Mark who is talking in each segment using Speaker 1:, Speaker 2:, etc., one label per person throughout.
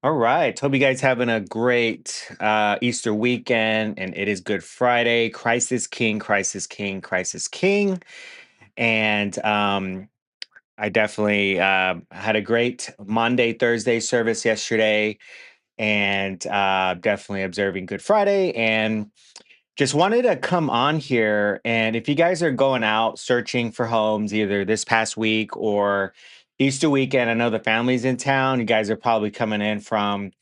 Speaker 1: All right. Hope you guys having a great Easter weekend, and it is Good Friday. Christ is King. Christ is King. Christ is King. And I definitely had a great Monday, Thursday service yesterday, and definitely observing Good Friday. And just wanted to come on here. And if you guys are going out searching for homes, either this past week or Easter weekend, I know the family's in town. You guys are probably coming in from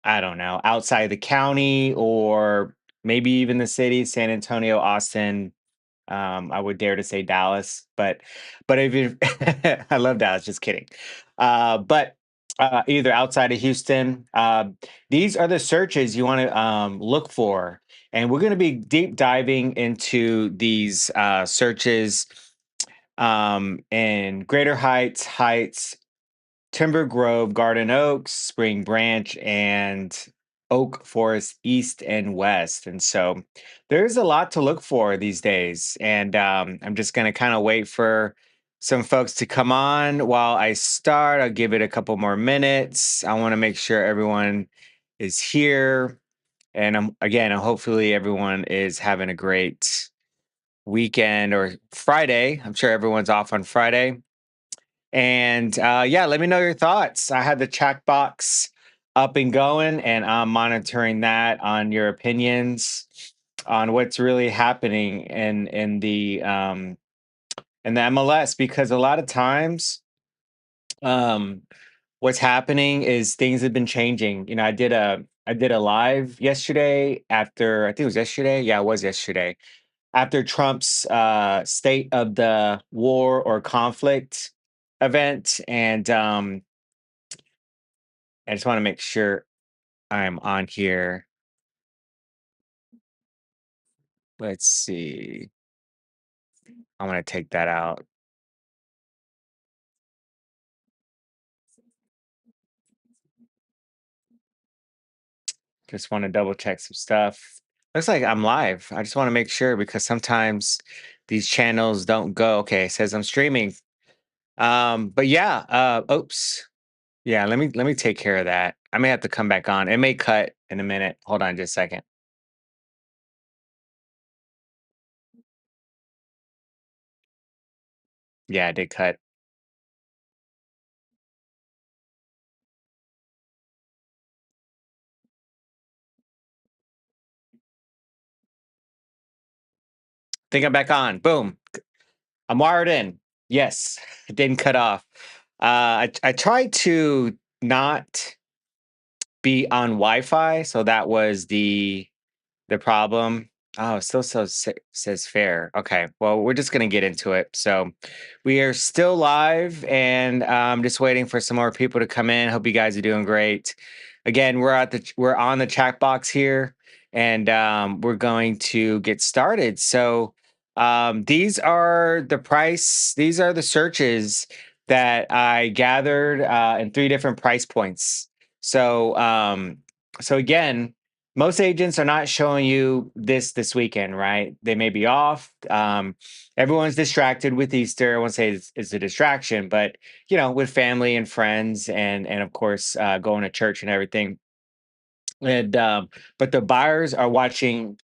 Speaker 1: I don't know, outside the county or maybe even the city, San Antonio, Austin. I would dare to say Dallas, but if you, I love Dallas, just kidding. But either outside of Houston, these are the searches you want to look for, and we're going to be deep diving into these searches in Greater Heights, Heights, Timber Grove, Garden Oaks, Spring Branch, and Oak Forest East and West. And so there's a lot to look for these days. And I'm just going to kind of wait for some folks to come on while I start. I'll give it a couple more minutes. I want to make sure everyone is here. And hopefully everyone is having a great weekend or Friday. I'm sure everyone's off on Friday. And yeah, let me know your thoughts. I had the chat box up and going, and I'm monitoring that on your opinions on what's really happening in the MLS because a lot of times um what's happening is things have been changing. I did a live yesterday after I think it was yesterday. Yeah, it was yesterday after Trump's state of the war or conflict event. And I just want to make sure I'm on here. Let's see. I want to take that out. Just want to double check some stuff. Looks like I'm live. I just want to make sure because sometimes these channels don't go. Okay, it says I'm streaming. But yeah, oops. Yeah, let me take care of that. I may have to come back on. It may cut in a minute. Hold on just a second. Yeah, it did cut. Think I'm back on. Boom. I'm wired in. Yes, it didn't cut off. I tried to not be on Wi-Fi, so that was the problem. Oh, it still says fair. Okay, well, we're just gonna get into it. So, we are still live, and I'm just waiting for some more people to come in. Hope you guys are doing great. Again, we're on the chat box here, and we're going to get started. So, these are the price. These are the searches that I gathered in three different price points. So, so again most agents are not showing you this weekend, right? They may be off. Everyone's distracted with Easter. I won't say it's a distraction, but with family and friends, and of course going to church and everything. And but the buyers are watching.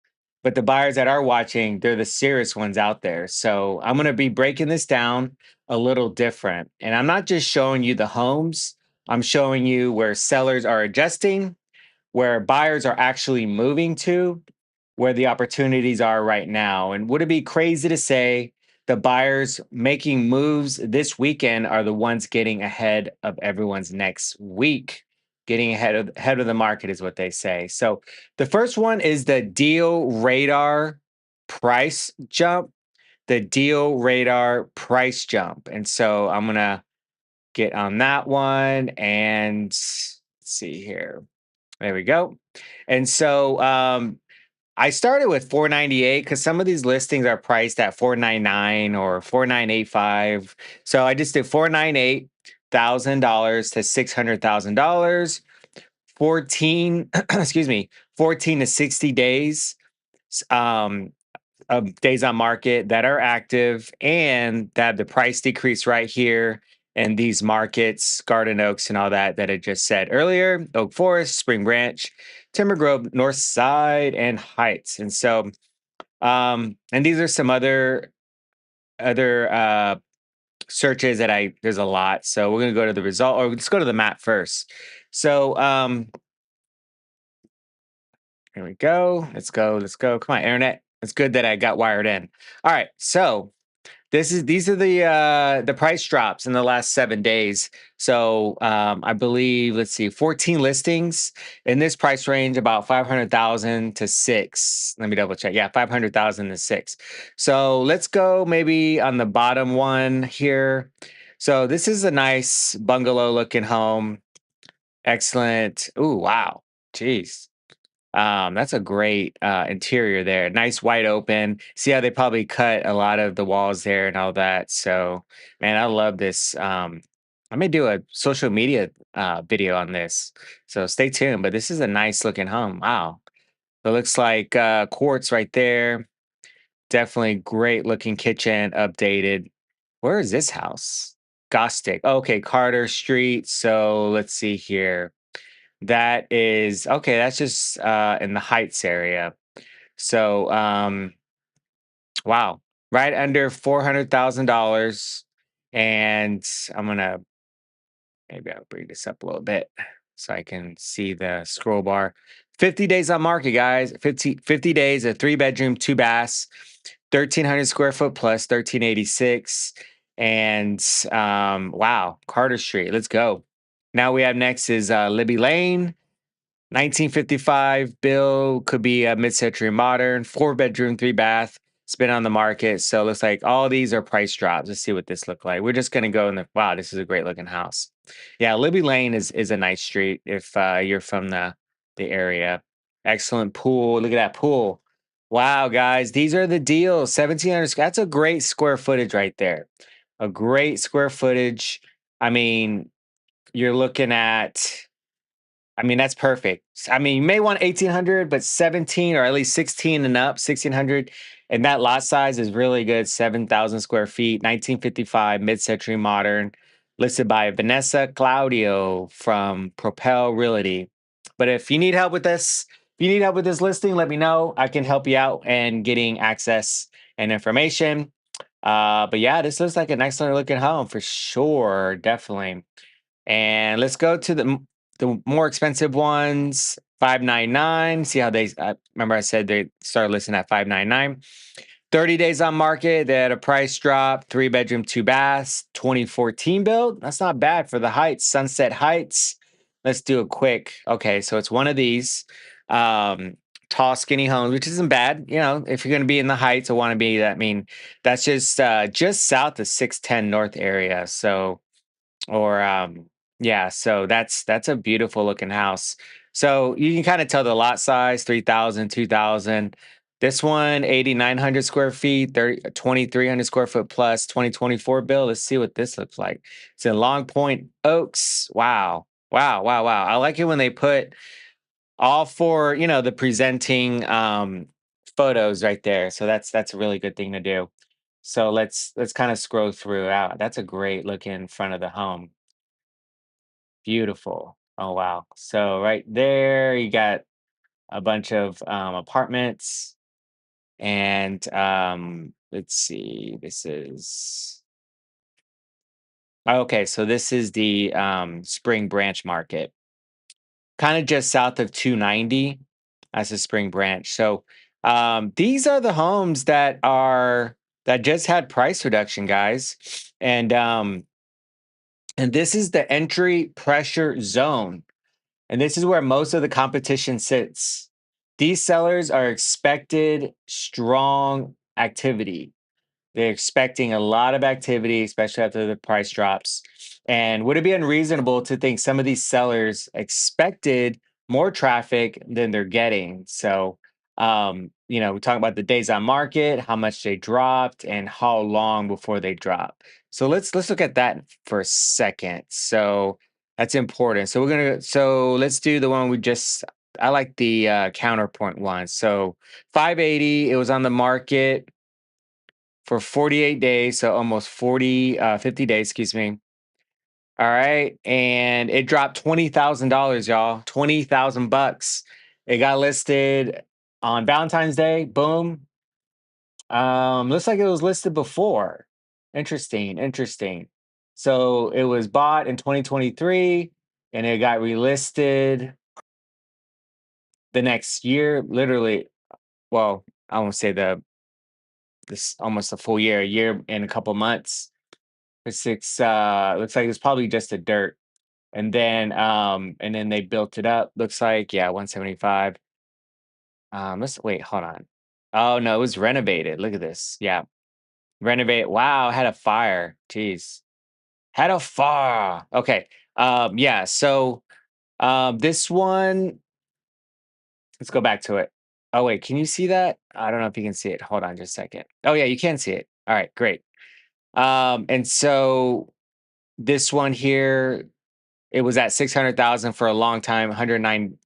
Speaker 1: But the buyers that are watching, they're the serious ones out there. So I'm going to be breaking this down a little different, and I'm not just showing you the homes. I'm showing you where sellers are adjusting, where buyers are actually moving to, where the opportunities are right now. And would it be crazy to say the buyers making moves this weekend are the ones getting ahead of everyone's next week? Getting ahead of the market is what they say. So the first one is the deal radar price jump. The deal radar price jump. And so I'm gonna get on that one and let's see here. There we go. And so I started with 498 because some of these listings are priced at 499 or 4985. So I just did $498,000 to $600,000, 14, excuse me, 14 to 60 days um, of days on market that are active and that have the price decrease right here in these markets, Garden Oaks and all that that I just said earlier, Oak Forest, Spring Branch, Timber Grove, North Side, and Heights. And so, and these are some other searches that there's a lot. So we're gonna go to the result, or let's go to the map first. So here we go. Let's go. Let's go. Come on, internet. It's good that I got wired in. All right. So these are the price drops in the last 7 days. So I believe, let's see, 14 listings in this price range, about 500,000 to six. Let me double check. Yeah, 500,000 to six. So let's go maybe on the bottom one here. So this is a nice bungalow looking home. Excellent. Ooh, wow. Jeez. That's a great interior there. Nice wide open. See how they probably cut a lot of the walls there and all that. So, man, I love this. I may do a social media video on this. So stay tuned. But this is a nice looking home. Wow. It looks like quartz right there. Definitely great looking kitchen, updated. Where is this house? Gostick. Okay, Carter Street. So let's see here. That is okay, that's just in the Heights area. So wow, right under $400,000. And I'm gonna maybe I'll bring this up a little bit so I can see the scroll bar. 50 days on market, guys. 50 days, a 3 bedroom, 2 baths, 1,300 square foot plus 1,386. And wow, Carter Street. Let's go. Now we have next is Libby Lane. 1955 bill, could be a mid-century modern, 4 bedroom, 3 bath. It's been on the market, so it looks like all these are price drops. Let's see what this look like. We're just gonna go in the wow. This is a great looking house. Yeah, Libby Lane is a nice street if you're from the area. Excellent pool. Look at that pool. Wow, guys, these are the deals. 1,700. That's a great square footage right there. A great square footage. I mean, you're looking at. I mean, that's perfect. I mean, you may want 1,800, but 17 or at least 16 and up, 1,600. And that lot size is really good, 7,000 square feet, 1955, mid-century modern, listed by Vanessa Claudio from Propel Realty. But if you need help with this, if you need help with this listing, let me know. I can help you out and getting access and information. But yeah, this looks like an excellent looking home for sure, definitely. And let's go to the more expensive ones, 599. See how they remember I said they started listing at 599. 30 days on market, they had a price drop, 3 bedroom, 2 baths, 2014 build. That's not bad for the Heights, Sunset Heights. Let's do a quick. Okay, so it's one of these tall, skinny homes, which isn't bad. You know, if you're going to be in the Heights or want to be that, I mean, that's just south of 610 North area. So or yeah, so that's a beautiful looking house. So you can kind of tell the lot size, 3,000, 2,000. This one, 8,900 square feet, 2,300 square foot plus 2024 bill. Let's see what this looks like. It's in Long Point Oaks. Wow. Wow, wow, wow. I like it when they put all four, the presenting photos right there. So that's a really good thing to do. So let's kind of scroll through out. That's a great looking front of the home. Beautiful. Oh, wow. So right there, you got a bunch of apartments. And let's see, this is okay. So this is the Spring Branch Market, kind of just south of 290. That's a Spring Branch. So these are the homes that just had price reduction, guys. And this is the entry pressure zone. And this is where most of the competition sits. These sellers are expected strong activity. They're expecting a lot of activity, especially after the price drops. And would it be unreasonable to think some of these sellers expected more traffic than they're getting? So, we talk about the days on market, how much they dropped, and how long before they drop. So let's look at that for a second. So that's important. So let's do the one we just. I like the counterpoint one. So 580. It was on the market for 48 days, so almost 50 days, excuse me. All right, and it dropped $20,000, y'all. 20,000 bucks. It got listed on Valentine's Day. Boom. Looks like it was listed before. Interesting, interesting. So it was bought in 2023 and it got relisted the next year, literally. Well, I won't say this almost a full year, a year and a couple months. It's looks like it's probably just a dirt. And then they built it up. Looks like, yeah, 175. Let's wait, hold on. Oh no, it was renovated. Look at this. Yeah. Renovate. Wow, had a fire. Jeez. Had a fire. Okay. Yeah, so this one, let's go back to it. Oh wait, can you see that? I don't know if you can see it. Hold on just a second. Oh yeah, you can see it. All right, great. And so this one here, it was at 600,000 for a long time, 109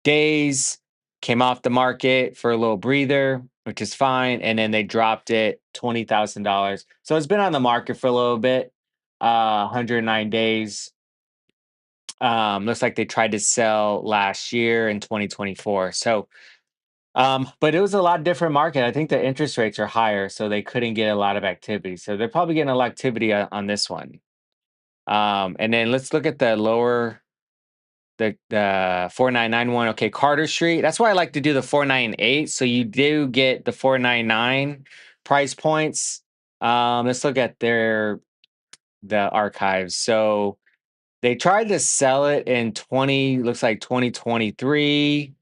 Speaker 1: days, came off the market for a little breather, which is fine. And then they dropped it $20,000. So it's been on the market for a little bit, 109 days. Looks like they tried to sell last year in 2024. So, but it was a lot different market. I think the interest rates are higher, so they couldn't get a lot of activity. So they're probably getting a lot of activity on this one. And then let's look at the lower the 4991. Okay, Carter Street. That's why I like to do the 498. So you do get the 499 price points. Let's look at the archives. So they tried to sell it in 20, looks like 2023.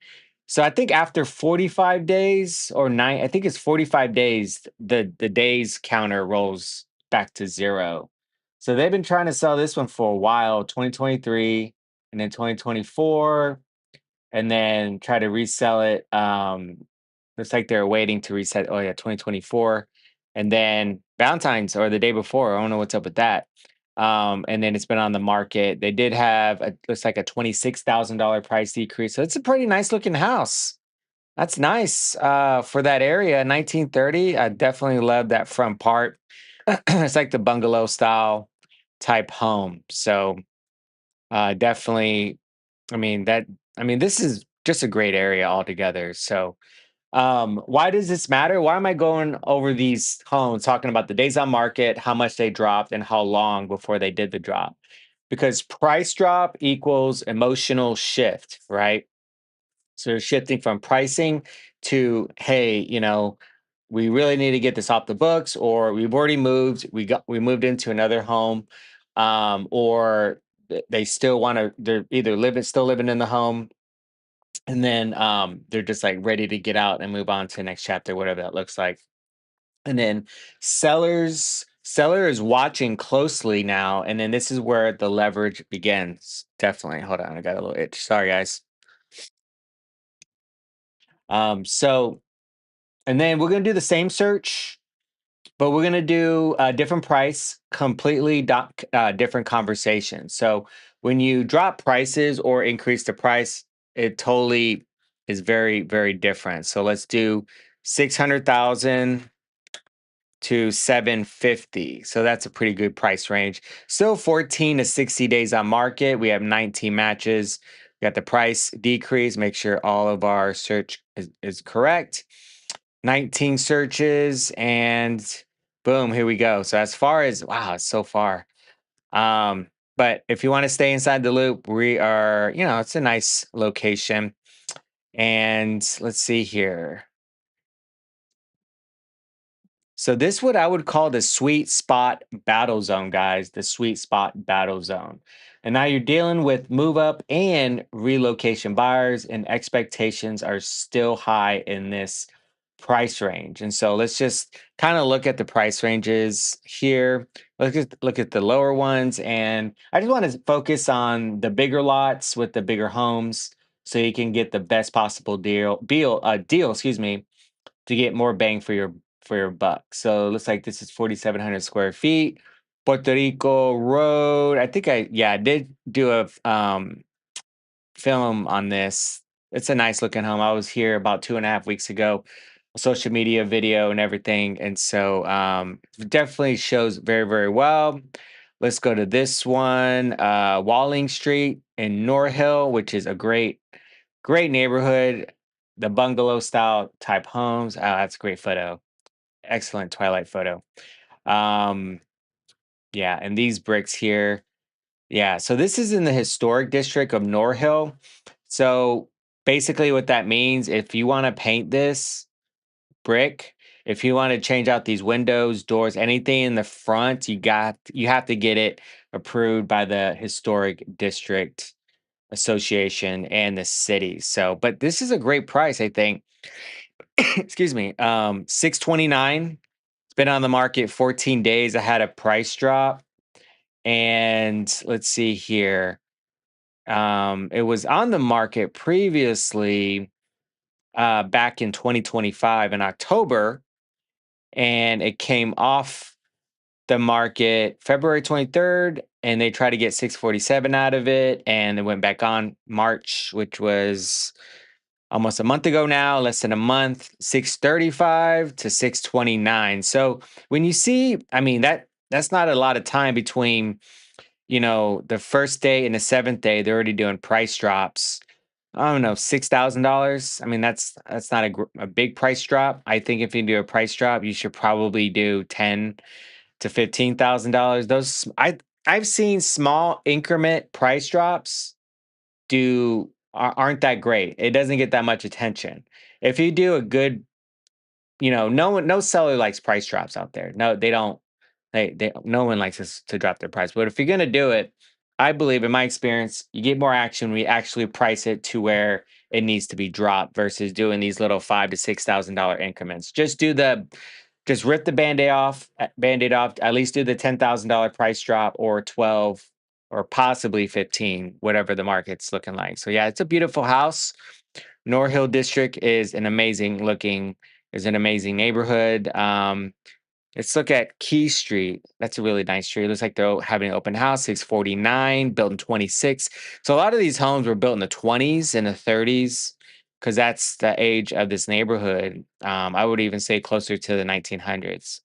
Speaker 1: So I think after 45 days or nine, I think it's 45 days, the days counter rolls back to zero. So they've been trying to sell this one for a while, 2023 and then 2024, and then try to resell it. Looks like they're waiting to reset. Oh yeah, 2024, and then Valentine's or the day before. I don't know what's up with that. And then it's been on the market. They did have looks like a $26,000 price decrease. So it's a pretty nice looking house. That's nice for that area. 1930. I definitely love that front part. It's like the bungalow style type home. So definitely, I mean that. I mean this is just a great area altogether. So why does this matter? Why am I going over these homes, talking about the days on market, how much they dropped, and how long before they did the drop? Because price drop equals emotional shift, right? So they're shifting from pricing to, hey, we really need to get this off the books, or we've already moved, we moved into another home, or they still want to, they're either still living in the home, and then they're just like ready to get out and move on to the next chapter, whatever that looks like. And then seller is watching closely now, and then this is where the leverage begins. Definitely. Hold on, I got a little itch. Sorry, guys. So and then we're gonna do the same search, but we're gonna do a different price, completely different conversation. So when you drop prices or increase the price, it totally is very, very different. So let's do 600,000 to 750. So that's a pretty good price range. Still 14 to 60 days on market. We have 19 matches. We got the price decrease. Make sure all of our search is correct. 19 searches and boom, here we go. So as far as wow, it's so far. But if you want to stay inside the loop, we are, it's a nice location. And let's see here. So this what I would call the sweet spot battle zone, guys. The sweet spot battle zone. And now you're dealing with move up and relocation buyers, and expectations are still high in this price range. And so let's just kind of look at the price ranges here. Look at the lower ones, and I just want to focus on the bigger lots with the bigger homes, so you can get the best possible deal, excuse me, to get more bang for your buck. So it looks like this is 4,700 square feet. Puerto Rico Road. I did do a film on this. It's a nice looking home. I was here about 2.5 weeks ago, social media video and everything. And so it definitely shows very, very well. Let's go to this one, Walling Street in Norhill, which is a great neighborhood. The bungalow style type homes. Oh, that's a great photo. Excellent twilight photo. Um, yeah, and these bricks here. Yeah, so this is in the historic district of Norhill. So basically, what that means, if you want to paint this brick, if you want to change out these windows, doors, anything in the front, you have to get it approved by the historic district association and the city. So, but this is a great price, I think. Excuse me. 629. It's been on the market 14 days. I had a price drop. And let's see here. It was on the market previously back in 2025 in October, and it came off the market February 23rd, and they tried to get 647 out of it, and it went back on March, which was almost a month ago now, less than a month, 635 to 629. So when you see, I mean, that's not a lot of time between, the first day and the seventh day, they're already doing price drops. I don't know, $6,000. I mean, that's not a big price drop. I think if you do a price drop, you should probably do 10 to $15,000. I've seen small increment price drops aren't that great. It doesn't get that much attention. If you do a good, no seller likes price drops out there. No, they don't. No one likes us to drop their price. But if you're gonna do it, I believe in my experience, you get more action when you actually price it to where it needs to be dropped versus doing these little $5,000 to $6,000 increments. Just rip the band-aid off, at least do the $10,000 price drop or 12 or possibly 15, whatever the market's looking like. So yeah, it's a beautiful house. Norhill District is an amazing neighborhood. Let's look at Key Street. That's a really nice street. It looks like they're having an open house, 649, built in 26. So a lot of these homes were built in the 20s and the 30s because that's the age of this neighborhood. I would even say closer to the 1900s.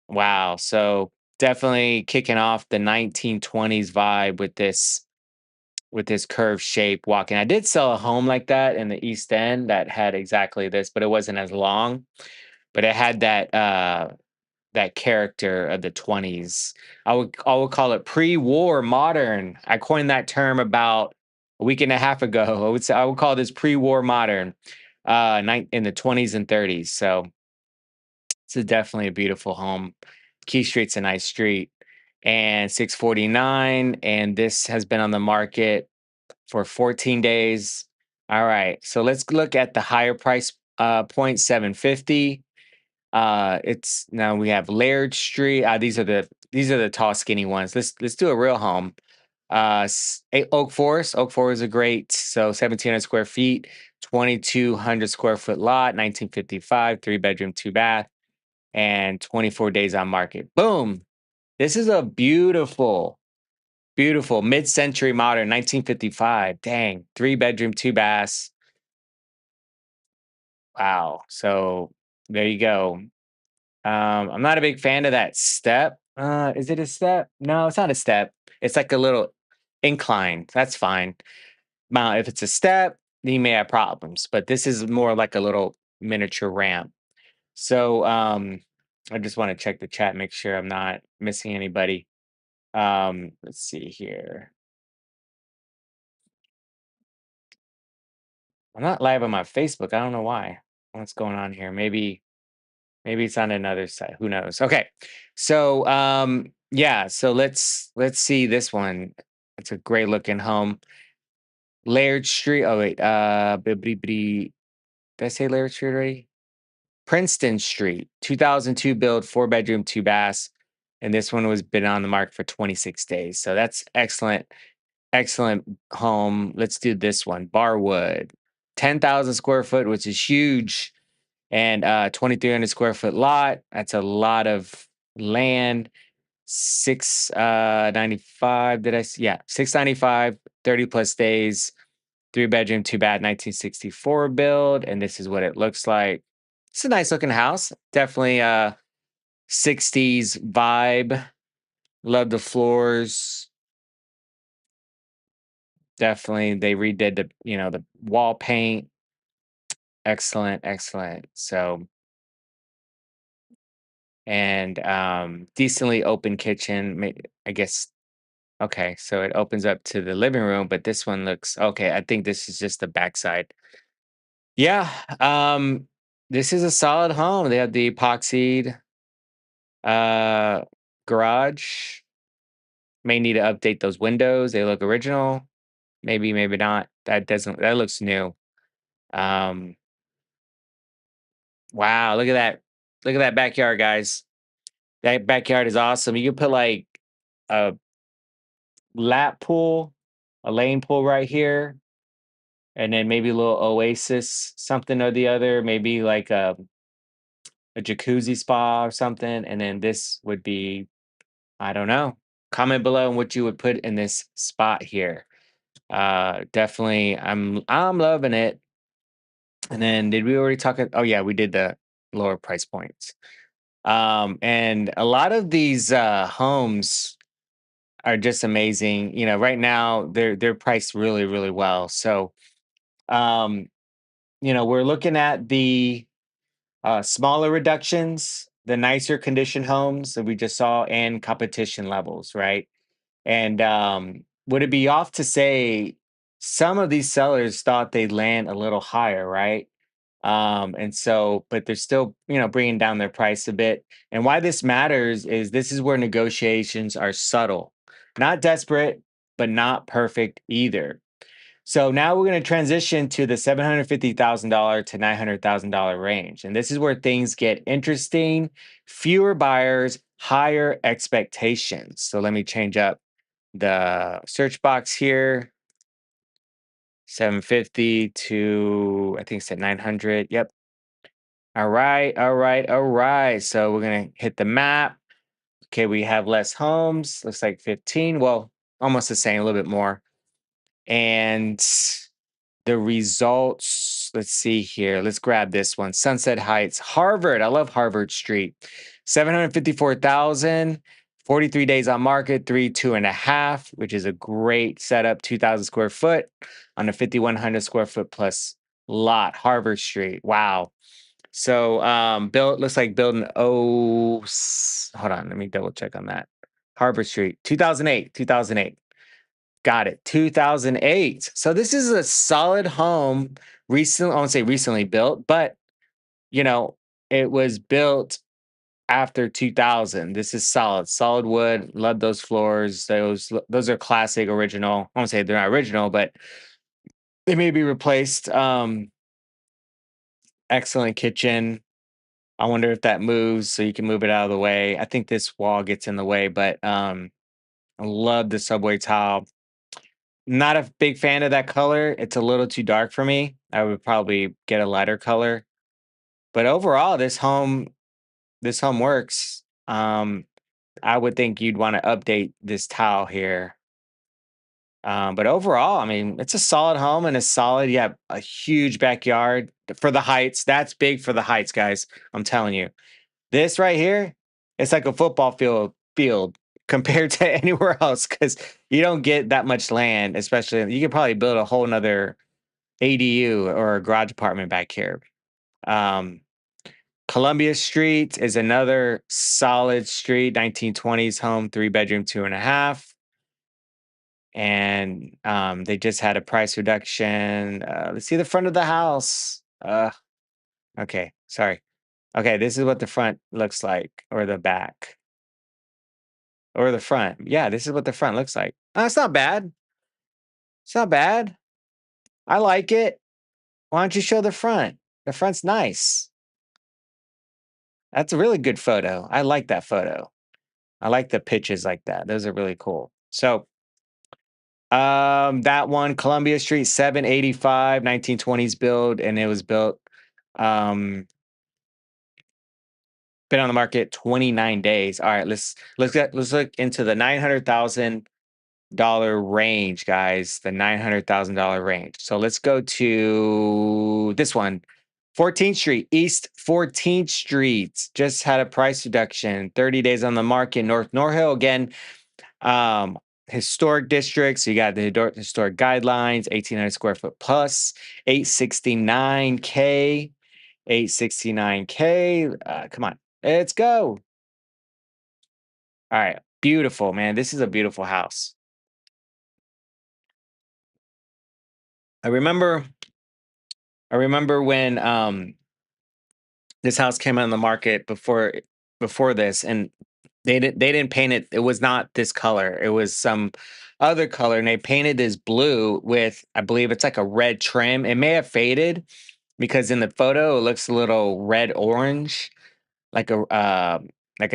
Speaker 1: Wow. So definitely kicking off the 1920s vibe with this curved shape walking. I did sell a home like that in the East End that had exactly this, but it wasn't as long. But it had that character of the 20s. I would call it pre-war modern. I coined that term about a week and a half ago. I would call this pre-war modern, in the 20s and 30s. So it's definitely a beautiful home. Key Street's a nice street, and 649. And this has been on the market for 14 days. All right, so let's look at the higher price point, 750. It's now we have Laird Street. These are the tall, skinny ones. Let's do a real home. Oak Forest. Oak Forest is a great. So 1,700 square feet, 2,200 square foot lot, 1955, 3 bedroom, 2 bath, and 24 days on market. Boom. This is a beautiful mid-century modern 1955. Dang, 3 bedroom, 2 baths. Wow. So there you go. I'm not a big fan of that step. Is it a step? No, it's not a step. It's like a little incline. That's fine. Now, if it's a step, then you may have problems. But this is more like a little miniature ramp. So I just want to check the chat, make sure I'm not missing anybody. Let's see here. I'm not live on my Facebook. I don't know why. What's going on here? Maybe it's on another site. Who knows? Okay. So yeah, so let's see this one. It's a great looking home. Laird Street. Oh wait, did I say Laird Street already? Princeton Street, 2002 build, 4 bedroom, 2 baths. And this one was been on the market for 26 days. So that's excellent home. Let's do this one. Barwood, 10,000 square foot, which is huge, and 2,300 square foot lot. That's a lot of land. 695. Yeah, 695, 30 plus days, 3 bedroom, 2 bath, 1964 build, and this is what it looks like. It's a nice looking house. Definitely a 60s vibe. Love the floors. Definitely, they redid the wall paint. Excellent, excellent. So, and decently open kitchen. I guess. Okay, so it opens up to the living room, but this one looks okay. I think this is just the backside. Yeah, this is a solid home. They have the epoxied uh garage. May need to update those windows. They look original. Maybe, maybe not. That looks new. Um, wow, look at that. Look at that backyard, guys. That backyard is awesome. You can put like a lap pool, a lane pool right here, and then maybe a little oasis, something or the other, maybe like a jacuzzi spa or something. And then this would be, I don't know. Comment below on what you would put in this spot here. Definitely, I'm loving it. And then did we already talk? Oh yeah, we did the lower price points. And a lot of these homes are just amazing. Right now they're priced really, really well. So um, we're looking at the smaller reductions, the nicer condition homes that we just saw, and competition levels, right? And would it be off to say some of these sellers thought they'd land a little higher, right? And so, but they're still, bringing down their price a bit. And why this matters is this is where negotiations are subtle, not desperate, but not perfect either. So now we're going to transition to the $750,000 to $900,000 range. And this is where things get interesting, fewer buyers, higher expectations. So let me change up the search box here. 750 to, I think it said 900. Yep. All right. All right. All right. So we're going to hit the map. Okay. We have less homes. Looks like 15. Well, almost the same, a little bit more. And the results, let's see here. Let's grab this one. Sunset Heights, Harvard. I love Harvard Street. 754,000, 43 days on market, 2.5, which is a great setup. 2,000 square foot on a 5,100 square foot plus lot. Harvard Street. Wow. So built looks like building hold on, let me double check on that. Harvard Street, 2008, 2008. Got it. 2008. So this is a solid home. Recently, I won't say recently built, but you know, it was built after 2000. This is solid, solid wood. Love those floors. Those are classic, original. I won't say they're not original, but they may be replaced. Excellent kitchen. I wonder if that moves so you can move it out of the way. I think this wall gets in the way, but I love the subway tile. Not a big fan of that color. It's a little too dark for me. I would probably get a lighter color. But overall, this home works. I would think you'd want to update this tile here. But overall, I mean, it's a solid home and a solid, yeah, a huge backyard for the heights. That's big for the heights, guys. I'm telling you. This right here, it's like a football field compared to anywhere else because you don't get that much land, especially you could probably build a whole nother ADU or a garage apartment back here. Um, Columbia Street is another solid street, 1920s home, 3 bedroom, 2.5. And they just had a price reduction. Let's see the front of the house. Okay, sorry. Okay, this is what the front looks like, or the back, or the front. Yeah, this is what the front looks like. It's not bad. It's not bad. I like it. Why don't you show the front? The front's nice. That's a really good photo. I like that photo. I like the pitches like that. Those are really cool. So, that one, Columbia Street, 785, 1920s build, and it was built, um, been on the market 29 days. All right, let's look into the $900,000 range, guys. The $900,000 range. So let's go to this one. 14th Street, East 14th Street, just had a price reduction. 30 days on the market. North Norhill again. Um, Historic districts. You got the historic guidelines, 1,800 square foot plus, 869K, 869K. Come on, let's go. All right, beautiful, man. This is a beautiful house. I remember, I remember when this house came on the market before this, and they didn't paint it. It was not this color. It was some other color, and they painted this blue with, I believe it's like a red trim. It may have faded because in the photo it looks a little red orange, like a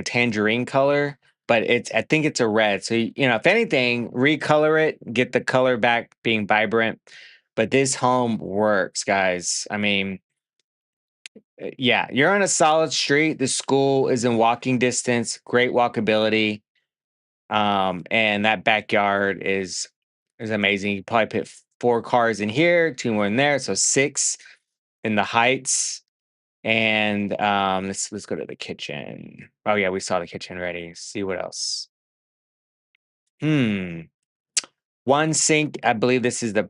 Speaker 1: tangerine color. But I think it's a red. So if anything, recolor it, get the color back being vibrant. But this home works, guys. I mean, yeah, you're on a solid street. The school is in walking distance, great walkability. And that backyard is amazing. You probably put 4 cars in here, 2 more in there, so 6 in the Heights. And let's go to the kitchen. Oh yeah, we saw the kitchen already. See what else. Hmm. One sink. I believe this is the.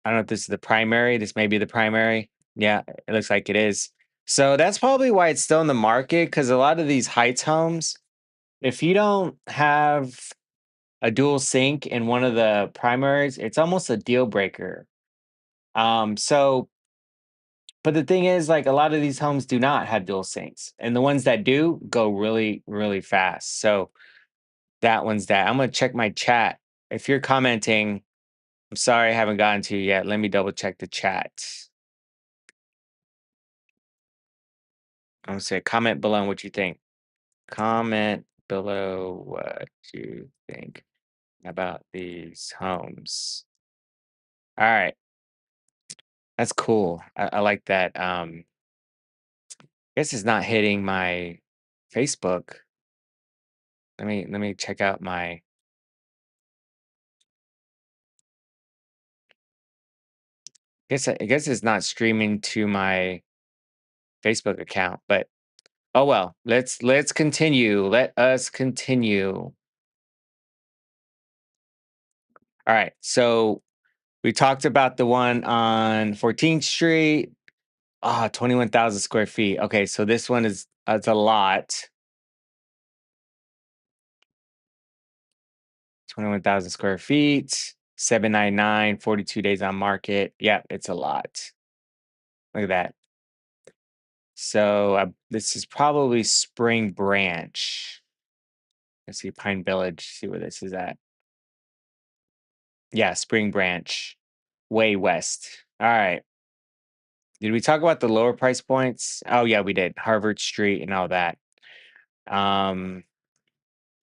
Speaker 1: I don't know if this is the primary. This may be the primary. Yeah, it looks like it is. So that's probably why it's still in the market, because a lot of these Heights homes, if you don't have a dual sink in one of the primaries, it's almost a deal breaker. So but the thing is, like, a lot of these homes do not have dual sinks, and the ones that do go really, really fast. So that one's that. I'm gonna check my chat. If you're commenting, I'm sorry I haven't gotten to you yet. Let me double check the chat. I'm gonna say comment below what you think. Comment below what you think about these homes. All right, that's cool. I like that. Guess it's not hitting my Facebook. Let me check out my. I guess it's not streaming to my Facebook account, but oh well. Let's continue. Let us continue. All right. So we talked about the one on 14th Street. 21,000 square feet. Okay, so this one is it's a lot. 21,000 square feet, 799, 42 days on market. Yeah, it's a lot. Look at that. So this is probably Spring Branch. Let's see, Pine Village. See where this is at. Yeah, Spring Branch, way west. All right. Did we talk about the lower price points? Oh yeah, we did. Harvard Street and all that. Um,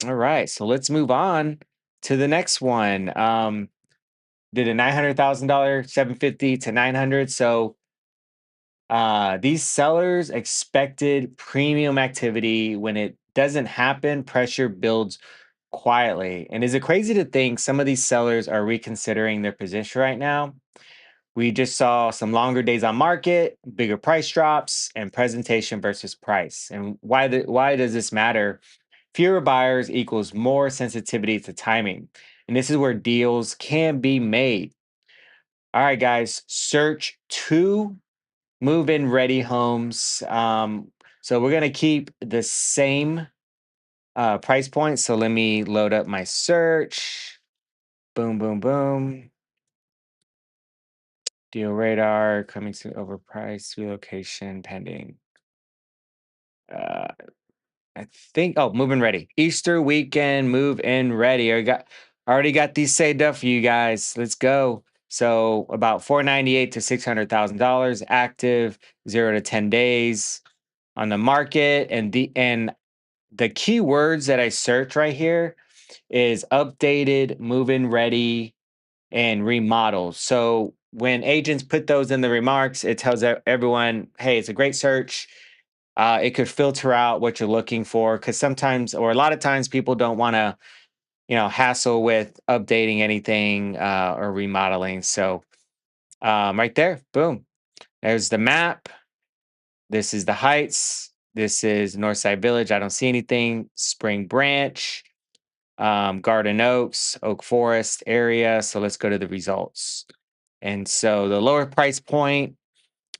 Speaker 1: all right. So let's move on to the next one. Did a $900,000, 750 to 900. So these sellers expected premium activity. When it doesn't happen, pressure builds quietly. And is it crazy to think some of these sellers are reconsidering their position right now? We just saw some longer days on market, bigger price drops, and presentation versus price. And why does this matter? Fewer buyers equals more sensitivity to timing. And this is where deals can be made. All right, guys, search 2 move-in ready homes. So we're gonna keep the same price point. So let me load up my search. Boom, boom, boom. Deal radar coming soon, overpriced, relocation pending. Uh, I think. Oh, move-in ready. Easter weekend, move in ready. I already got these saved up for you guys. Let's go. So about 498 to $600,000 active, 0 to 10 days on the market, and the keywords that I search right here is updated, move-in ready, and remodels. So when agents put those in the remarks, it tells everyone, hey, it's a great search. It could filter out what you're looking for, because sometimes, or a lot of times, people don't want to, hassle with updating anything or remodeling. So right there, boom, there's the map. This is the Heights. This is Northside Village. I don't see anything. Spring Branch, Garden Oaks, Oak Forest area. So let's go to the results. And so the lower price point,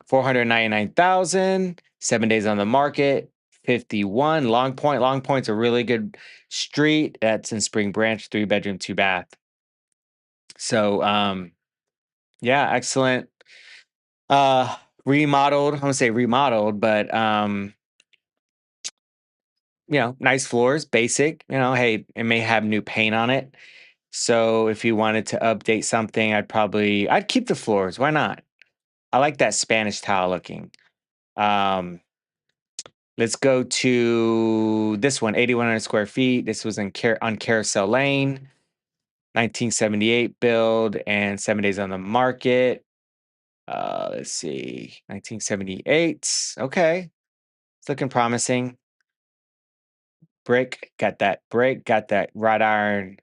Speaker 1: 499,000, 7 days on the market, 51. Long Point. Long Point's a really good street. That's in Spring Branch, 3 bedroom, 2 bath. So yeah, excellent. Uh Remodeled. I'm gonna say remodeled, but nice floors, basic. Hey, it may have new paint on it. So if you wanted to update something, I'd keep the floors. Why not? I like that Spanish tile looking. Um, let's go to this one, 8,100 square feet. This was on Carousel Lane, 1978 build and 7 days on the market. Let's see, 1978. Okay, it's looking promising. Brick, got that wrought iron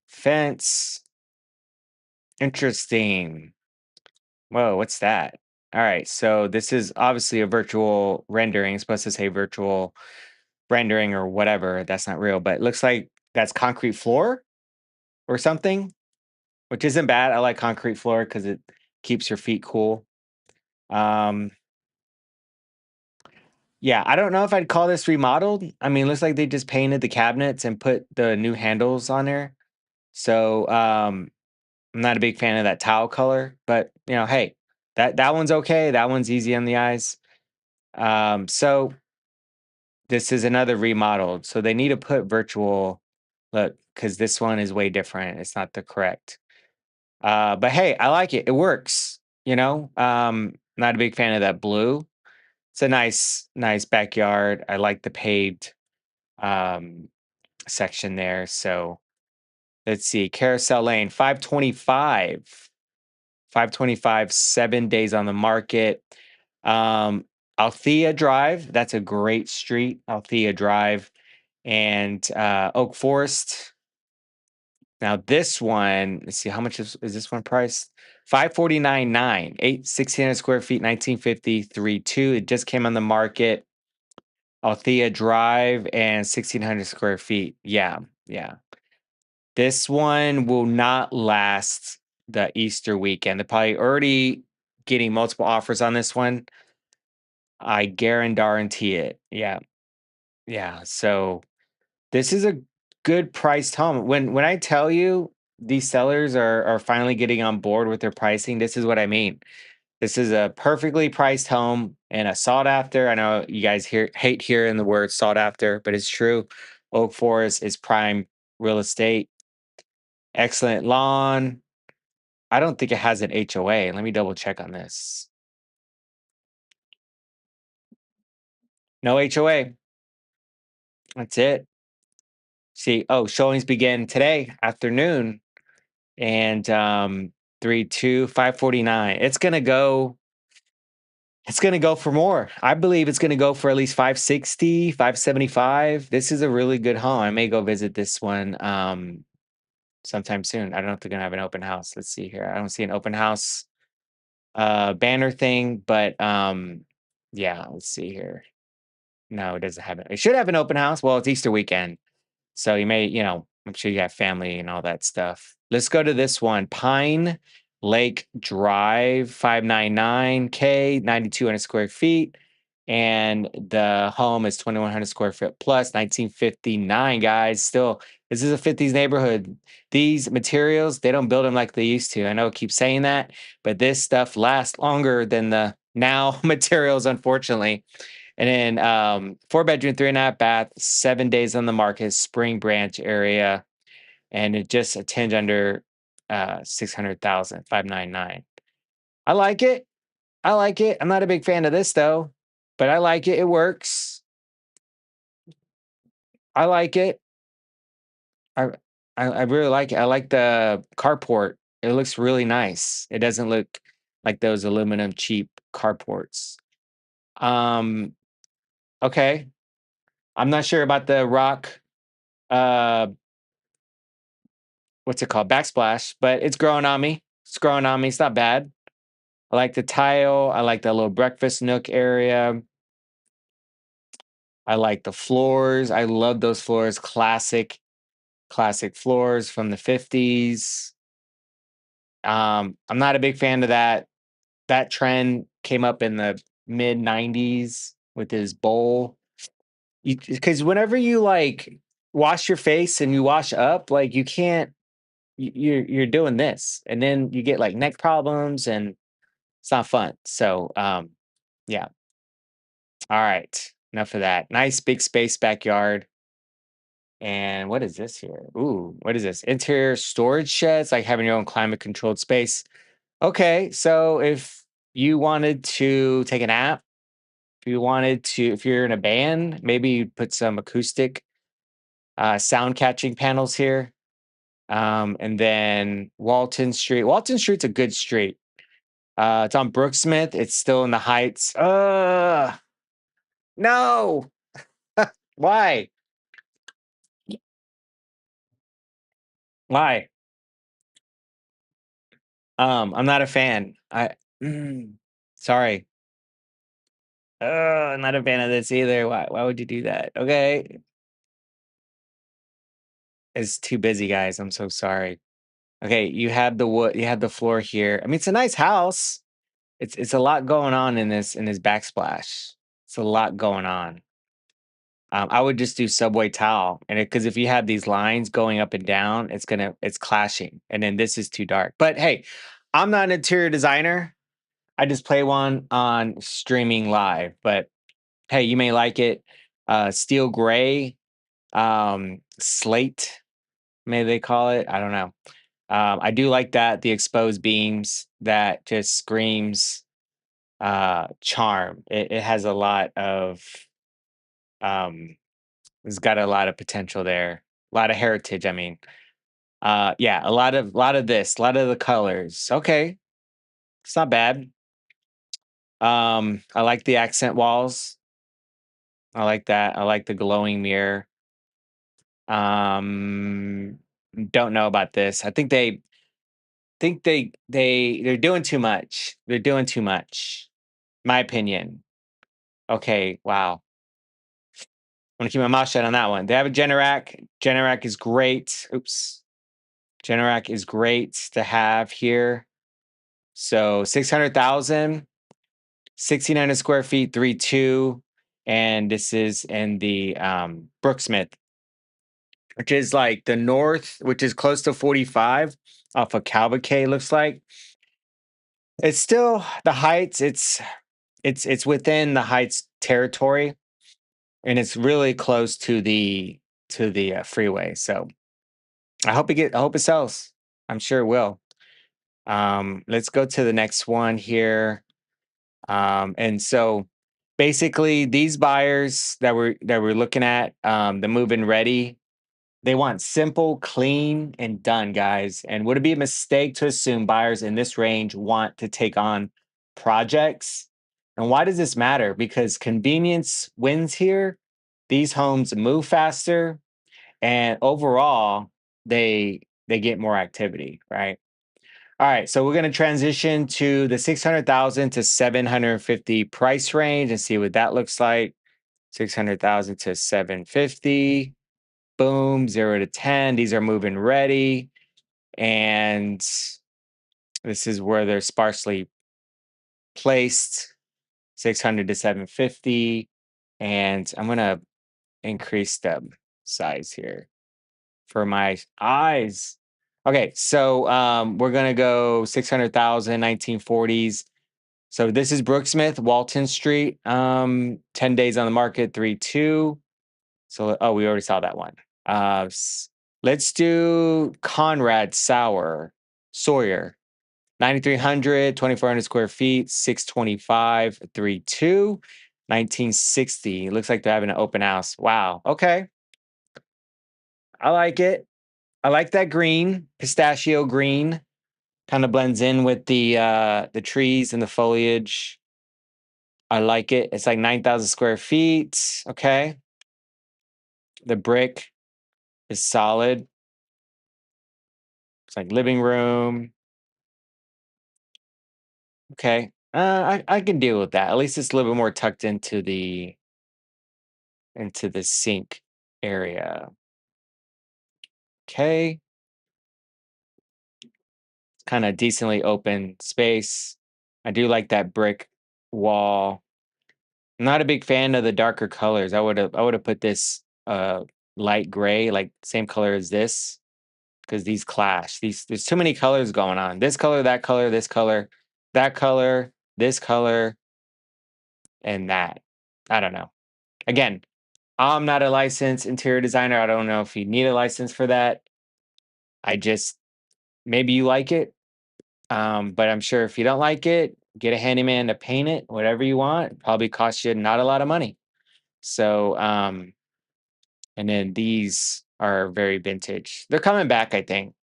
Speaker 1: fence. Interesting. Whoa, what's that? All right, so this is obviously a virtual rendering. It's supposed to say virtual rendering or whatever. That's not real, but it looks like that's concrete floor or something, which isn't bad. I like concrete floor because it keeps your feet cool. Um, yeah, I don't know if I'd call this remodeled. I mean, it looks like they just painted the cabinets and put the new handles on there. So I'm not a big fan of that tile color, but hey, that one's okay. That one's easy on the eyes. So this is another remodeled. So they need to put virtual look because this one is way different. It's not the correct. But hey, I like it. It works. Not a big fan of that blue. It's a nice backyard. I like the paved um section there. So let's see. Carousel Lane, 525. 525, 7 days on the market. Um, Althea Drive, that's a great street, Althea Drive, and Oak Forest. Now this one, let's see, how much is this one priced? 549.9, 1,600 square feet, 1953.2. It just came on the market. Althea Drive and 1,600 square feet. Yeah, yeah. This one will not last the Easter weekend. They're probably already getting multiple offers on this one. I guarantee it. Yeah. Yeah. So this is a good priced home. When I tell you these sellers are finally getting on board with their pricing, this is what I mean. This is a perfectly priced home and a sought after. I know you guys hate hearing the word sought after, but it's true. Oak Forest is prime real estate. Excellent lawn. I don't think it has an HOA. Let me double check on this. No HOA. That's it. See, showings begin today afternoon and 549. It's gonna go for more. I believe it's gonna go for at least 560, 575. This is a really good home. I may go visit this one sometime soon. I don't know if they're gonna have an open house. Let's see here. I don't see an open house banner thing, but yeah, let's see here. No, it doesn't have it. It should have an open house. Well, it's Easter weekend. So you may, I'm sure you have family and all that stuff. Let's go to this one. Pine Lake Drive, 599K, 9,200 square feet. And the home is 2,100 square foot plus, 1959, guys. Still, this is a 50s neighborhood. These materials, they don't build them like they used to. I know I keep saying that, but this stuff lasts longer than the now materials, unfortunately. And then 4 bedroom, 3.5 bath, 7 days on the market, Spring Branch area, and it just a tinge under 600,000, 599. I like it. I like it. I'm not a big fan of this though, but I like it. It works. I like it. I I really like it. I like the carport. It looks really nice. It doesn't look like those aluminum cheap carports. Um, okay. I'm not sure about the rock uh what's it called? Backsplash, but it's growing on me. It's growing on me. It's not bad. I like the tile. I like that little breakfast nook area. I like the floors. I love those floors. Classic floors from the 50s. I'm not a big fan of that. That trend came up in the mid 90s with his bowl. Because whenever you like wash your face and you wash up, like you can't, you're doing this, and then you get like neck problems, and it's not fun. So, yeah. All right. Enough of that. Nice big space backyard. And what is this here? Ooh, what is this? Interior storage sheds, like having your own climate controlled space. Okay, so if you wanted to take a nap, if you're in a band, maybe you put some acoustic sound catching panels here. And then Walton Street. Walton Street's a good street. It's on Brooksmith. It's still in the Heights. No. Why? Why? I'm not a fan. Mm, sorry. I'm not a fan of this either. Why would you do that? Okay. It's too busy, guys. I'm so sorry. Okay, you have the wood, you have the floor here. I mean, it's a nice house. It's a lot going on in this backsplash. It's a lot going on. I would just do subway tile, and because if you have these lines going up and down, it's clashing, and then this is too dark. But hey, I'm not an interior designer. I just play one on streaming live. But hey, you may like it. Steel gray, slate, may they call it? I don't know. I do like that the exposed beams that just screams charm. It has a lot of um, it's got a lot of potential there, a lot of heritage. I mean, yeah, a lot of the colors. Okay, it's not bad. I like the accent walls. I like that. I like the glowing mirror. Um, don't know about this. I they're doing too much. They're doing too much. My opinion. Okay, wow. I'm gonna keep my mouth shut on that one. They have a Generac. Generac is great. Oops. Generac is great to have here. So 600,000, 1,600 square feet, 3.2. And this is in the Brooksmith, which is like the north, which is close to 45 off of Calvacay, looks like. It's still the heights. It's within the heights territory, and it's really close to the freeway. So I hope it sells. I'm sure it will. Let's go to the next one here. And so basically these buyers that we're looking at, the move-in ready, they want simple, clean, and done, guys. And would it be a mistake to assume buyers in this range want to take on projects? And why does this matter? Because convenience wins here. These homes move faster, and overall, they get more activity, right? All right, so we're going to transition to the 600,000 to 750 price range and see what that looks like. 600,000 to 750. Boom, 0 to 10. These are moving ready, and this is where they're sparsely placed. 600 to 750, and I'm going to increase the size here for my eyes. Okay, so we're gonna go 600,000 1940s. So this is Brooksmith, Walton Street. 10 days on the market, 3.2. So oh, we already saw that one. Let's do Conrad Sawyer. 9,300, 2,400 square feet, 625, 3.2. 1960. Looks like they're having an open house. Wow. Okay. I like it. I like that green, pistachio green. Kind of blends in with the trees and the foliage. I like it. It's like 9,000 square feet. Okay. The brick is solid. It's like living room. Okay. I can deal with that. At least it's a little bit more tucked into into the sink area. Okay, kind of decently open space. I do like that brick wall. I'm not a big fan of the darker colors. I would have put this light gray, like same color as this, because these clash. These There's too many colors going on. This color, that color, this color, that color, this color, and that. I don't know. Again, I'm not a licensed interior designer. I don't know if you need a license for that. I just maybe you like it. But I'm sure if you don't like it, get a handyman to paint it, whatever you want. Probably cost you not a lot of money. So, and then these are very vintage. They're coming back, I think.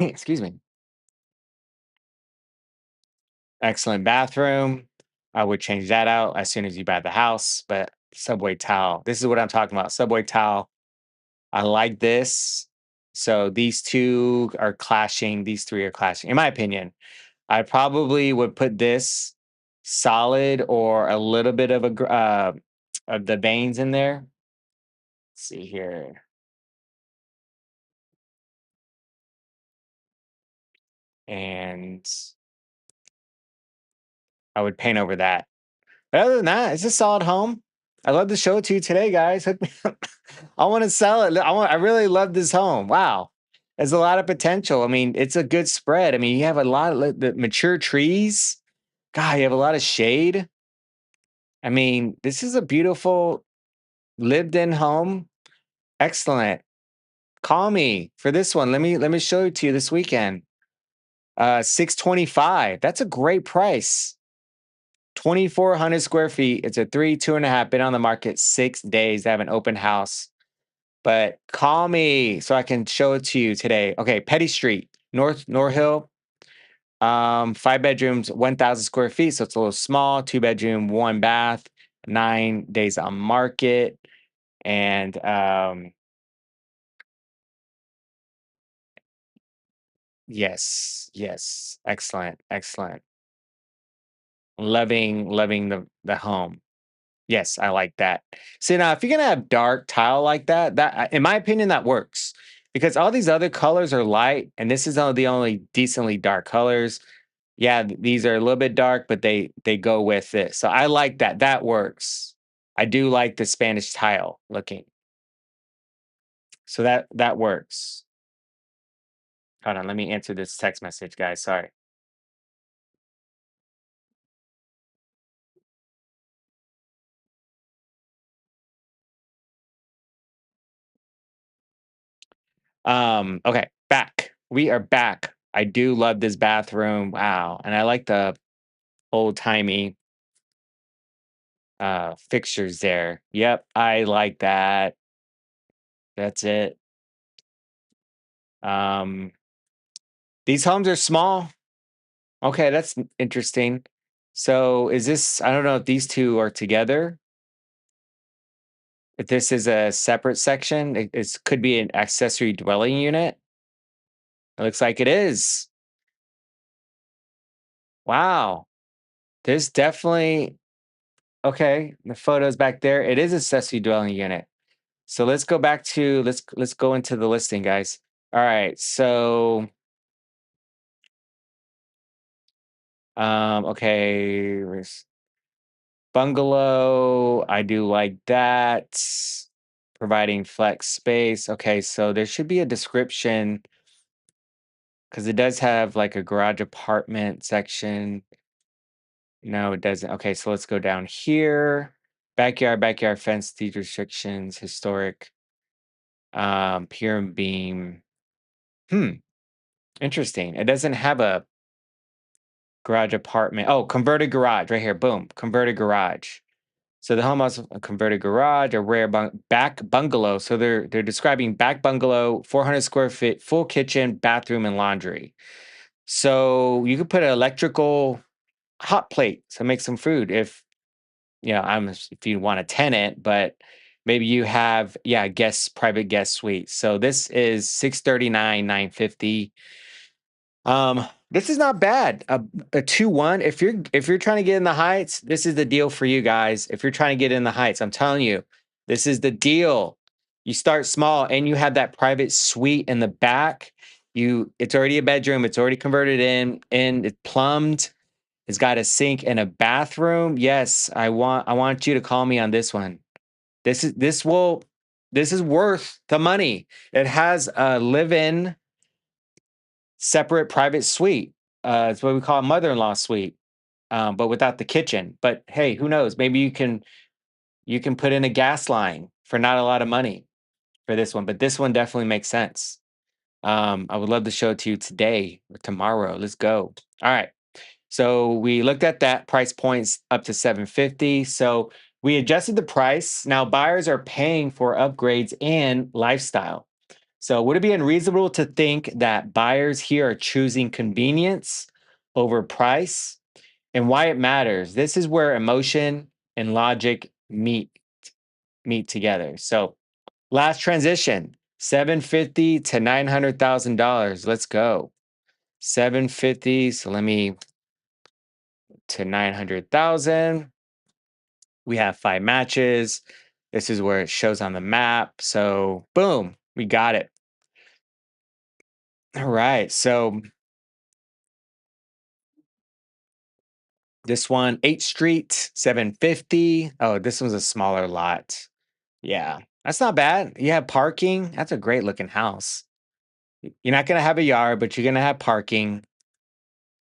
Speaker 1: Excuse me. Excellent bathroom. I would change that out as soon as you buy the house. But subway towel. This is what I'm talking about. Subway towel. I like this. So these two are clashing. These three are clashing, in my opinion. I probably would put this solid or a little bit of of the veins in there. Let's see here, and I would paint over that. But other than that, it's a solid home. I love to show it to you today, guys. Hook me up. I want to sell it. I really love this home. Wow. There's a lot of potential. I mean, it's a good spread. I mean, you have a lot of the mature trees. God, you have a lot of shade. I mean, this is a beautiful lived in home. Excellent. Call me for this one. Let me show it to you this weekend. 625. That's a great price. 2,400 square feet. It's a three, 2.5. Been on the market 6 days. They have an open house. But call me so I can show it to you today. Okay, Petty Street, North Hill. 5 bedrooms, 1,000 square feet. So it's a little small. 2 bedroom, 1 bath. 9 days on market. And yes, yes, excellent, excellent. Loving the home. Yes, I like that. So now, if you're gonna have dark tile like that, in my opinion, that works because all these other colors are light, and this is the only decently dark colors. Yeah, these are a little bit dark, but they go with it. So I like that. That works. I do like the Spanish tile looking. So that works. Hold on, let me answer this text message, guys. Sorry. Okay, back. We are back. I do love this bathroom. Wow. And I like the old-timey fixtures there. Yep, I like that. That's it. Um these homes are small. Okay, that's interesting. So is this I don't know if these two are together. If this is a separate section, it could be an accessory dwelling unit. It looks like it is. Wow. There's definitely okay, the photos back there. It is accessory dwelling unit. So let's go back to let's go into the listing, guys. All right. So okay, bungalow. I do like that. Providing flex space. Okay, so there should be a description because it does have like a garage apartment section. No, it doesn't. Okay, so let's go down here. Backyard fence, deed restrictions, historic, pier and beam. Hmm, interesting. It doesn't have a garage apartment. Oh, converted garage right here. Boom, converted garage. So the home has a converted garage, a rare back bungalow. So they're describing back bungalow, 400 square feet, full kitchen, bathroom, and laundry. So you could put an electrical hot plate to make some food if if you want a tenant, but maybe you have guest private guest suite. So this is 639 950. This is not bad. A 2-1. If you're trying to get in the heights, this is the deal for you guys. If you're trying to get in the heights, I'm telling you, this is the deal. You start small and you have that private suite in the back. It's already a bedroom, it's already converted in it's plumbed, it's got a sink and a bathroom. Yes, I want you to call me on this one. This is worth the money. It has a live-in separate private suite. It's what we call a mother-in-law suite, but without the kitchen. But hey, who knows? Maybe you can put in a gas line for not a lot of money for this one. But this one definitely makes sense. I would love to show it to you today or tomorrow. Let's go. All right. So we looked at that price points up to 750. So we adjusted the price. Now buyers are paying for upgrades and lifestyle. So, would it be unreasonable to think that buyers here are choosing convenience over price and why it matters? This is where emotion and logic meet together. So, last transition, 750 to $900,000. Let's go. 750, so let me to 900,000. We have 5 matches. This is where it shows on the map. So, boom, we got it. All right. So, this one, 8th Street, 750. Oh, this one's a smaller lot. Yeah, that's not bad. You have parking. That's a great looking house. You're not gonna have a yard, but you're gonna have parking.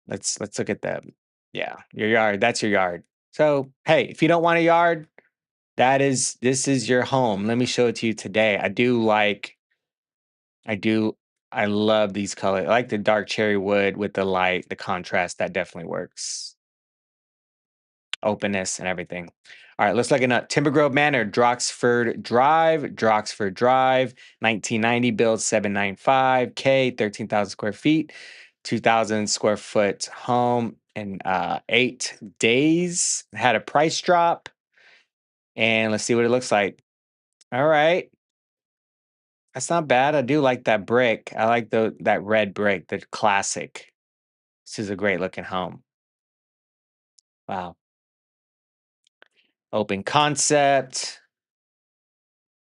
Speaker 1: Let's look at them. Yeah, your yard. That's your yard. So hey, if you don't want a yard, this is your home. Let me show it to you today. I do I love these colors. I like the dark cherry wood with the light, the contrast. That definitely works. Openness and everything. All right, let's look at Timber Grove Manor, Droxford Drive, 1990 build, 795K, 13,000 square feet, 2,000 square foot home in 8 days. Had a price drop, and let's see what it looks like. All right, that's not bad. I do like that brick. I like that red brick, the classic. This is a great looking home. Wow, open concept.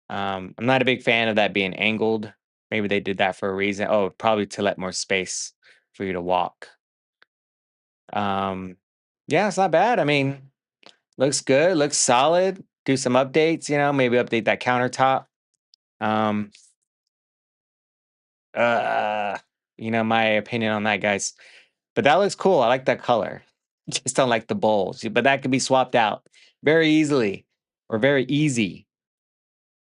Speaker 1: I'm not a big fan of that being angled. Maybe they did that for a reason. Oh, probably to let more space for you to walk. Um, yeah, it's not bad. I mean, looks good, looks solid. Do some updates, maybe update that countertop. Um, uh, my opinion on that, guys. But that looks cool. I like that color. Just don't like the bowls, but that could be swapped out very easily or very easy.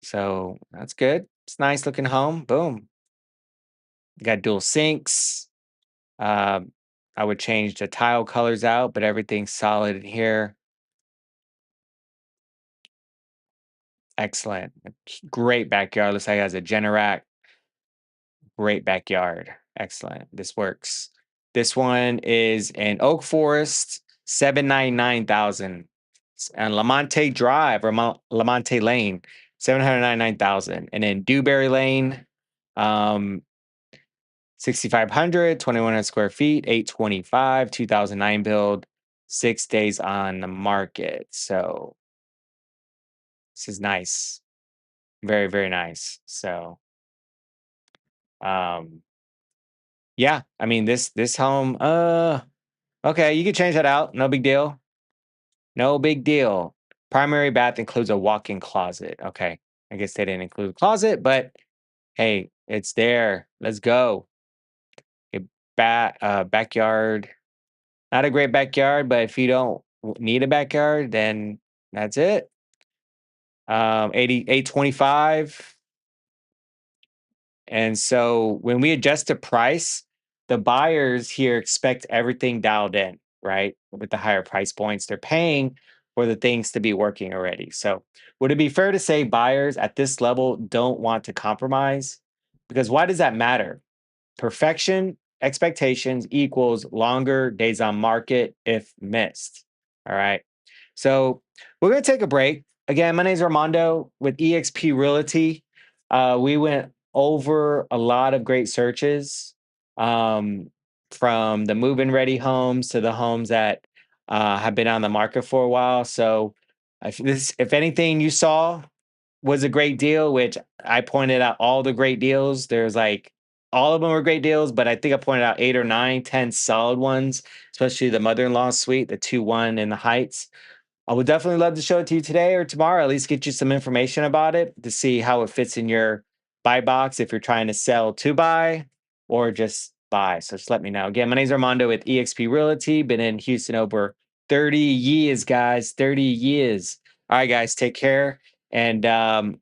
Speaker 1: So that's good. It's nice looking home. Boom. You got dual sinks. Um, I would change the tile colors out, but everything's solid in here. Excellent. Great backyard. Looks like it has a Generac. Great backyard. Excellent. This works. This one is in Oak Forest, 799,000. And Lamonte Drive or Lamonte Lane, 799,000. And then Dewberry Lane, um, 6,500, 2,100 square feet, 825, 2009 build, 6 days on the market. So this is nice. Very, very nice. So um yeah, I mean this home, okay, you can change that out. No big deal. No big deal. Primary bath includes a walk-in closet. Okay. I guess they didn't include a closet, but hey, it's there. Let's go. A backyard. Not a great backyard, but if you don't need a backyard, then that's it. 825. And so when we adjust the price, the buyers here expect everything dialed in, right? With the higher price points, they're paying for the things to be working already. So would it be fair to say buyers at this level don't want to compromise? Because why does that matter? Perfection expectations equals longer days on market if missed. All right. So we're going to take a break. Again, my name is Armando with eXp Realty. We went over a lot of great searches. Um, from the move-in ready homes to the homes that have been on the market for a while. So if anything you saw was a great deal, which I pointed out all the great deals. There's like all of them were great deals, but I think I pointed out 8 or 9, 10 solid ones, especially the mother-in-law suite, the 2-1 in the Heights. I would definitely love to show it to you today or tomorrow, at least get you some information about it to see how it fits in your buy box if you're trying to sell to buy or just buy. So just let me know. Again, my name is Armando with eXp Realty. Been in Houston over 30 years, guys. 30 years. All right, guys, take care. And